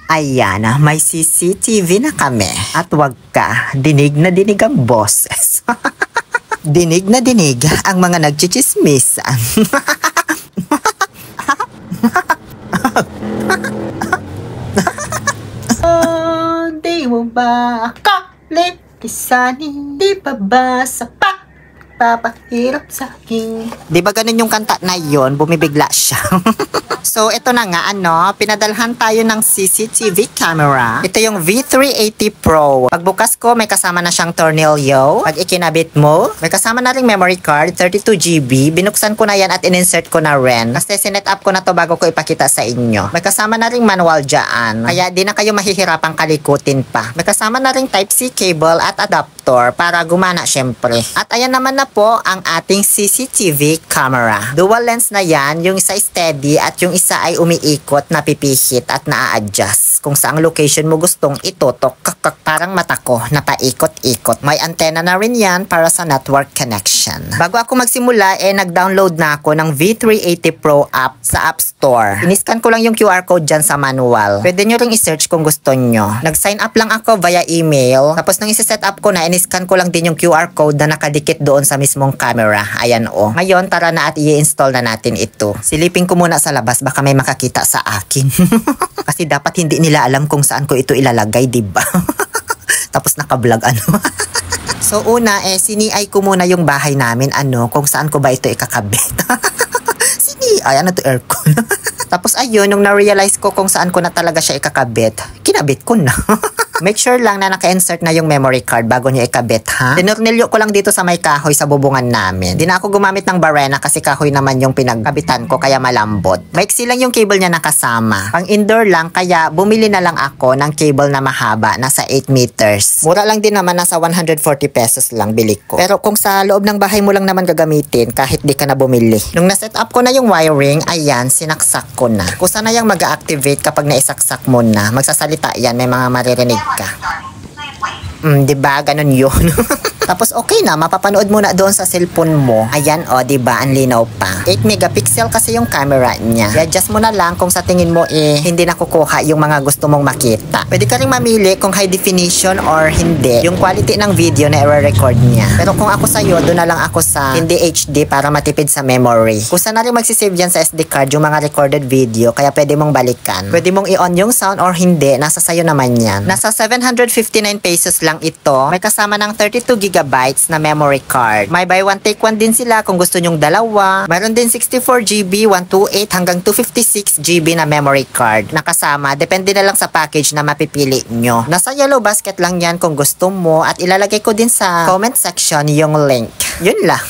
Ayan, may CCTV na kami. At wag ka, dinig na dinig ang boses. Dinig na dinig ang mga nagchichismisan. Oh, di mo ba kalitisanin? Di pa ba sapat? Papahirap sa akin. Di ba ganun yung kanta na yon? Bumibigla siya. So, ito na nga, pinadalhan tayo ng CCTV camera. Ito yung V380 Pro. Pagbukas ko, may kasama na siyang tornilyo. Pag ikinabit mo, may kasama na ring memory card, 32GB. Binuksan ko na yan at in-insert ko na rin. Kasi sinet up ko na to bago ko ipakita sa inyo. May kasama na ring manual dyan. Kaya di na kayo mahihirapang kalikutin pa. May kasama na ring Type-C cable at adapter para gumana syempre. At ayan naman na po ang ating CCTV camera. Dual lens na yan, yung isa steady at yung isa ay umiikot, napipihit at naa-adjust kung saang location mo gustong itutok. Parang mata ko na paikot-ikot. May antenna na rin yan para sa network connection. Bago ako magsimula, nag-download na ako ng V380 Pro app sa App Store. Iniscan ko lang yung QR code dyan sa manual. Pwede nyo ring i-search kung gusto nyo. Nag-sign up lang ako via email. Tapos nang isi-set up ko na, iniscan ko lang din yung QR code na nakadikit doon sa mismong camera. Ayan o. Ngayon, tara na at i-install na natin ito. Silipin ko muna sa labas, baka may makakita sa akin. Kasi dapat hindi nila alam kung saan ko ito ilalagay, diba? Tapos naka-vlog So una, sini-ay ko muna yung bahay namin, kung saan ko ba ito ikakabit. Sini-ay, to aircon. Tapos ayun, nung na-realize ko kung saan ko na talaga siya ikakabit, kinabit ko na. Make sure lang na naka-insert na yung memory card bago niya ikabit, ha? Tinurnilyo ko lang dito sa may kahoy sa bubungan namin. Di na ako gumamit ng barena kasi kahoy naman yung pinagkabitan ko kaya malambot. Maiksi lang yung cable niya nakasama. Pang indoor lang kaya bumili na lang ako ng cable na mahaba, nasa 8 meters. Mura lang din naman, nasa 140 pesos lang bili ko. Pero kung sa loob ng bahay mo lang naman gagamitin, kahit di ka na bumili. Nung na-set up ko na yung wiring, ayan, sinaksak ko na. Kung sana yung mag-activate kapag naisaksak mo na, magsasalita yan, may mga maririnig ka. Diba? Ganun yun. Tapos okay na, mapapanood mo na doon sa cellphone mo. Ayan diba? Ang linaw pa. 8 megapixel kasi yung camera niya. I-adjust mo na lang kung sa tingin mo hindi nakukuha yung mga gusto mong makita. Pwede ka rin mamili kung high definition or hindi yung quality ng video na i-record niya. Pero kung ako sa'yo, doon na lang ako sa hindi HD para matipid sa memory. Kung saan na rin magsisave yan sa SD card yung mga recorded video, kaya pwede mong balikan. Pwede mong i-on yung sound or hindi, nasa sayo naman yan. Nasa 759 pesos lang ito. May kasama ng 32GB na memory card. May buy one take one din sila kung gusto nyong dalawa. Mayroon din 64GB, 128 hanggang 256GB na memory card. Nakasama, depende na lang sa package na mapipili nyo. Nasa yellow basket lang yan kung gusto mo at ilalagay ko din sa comment section yung link. Yun lang.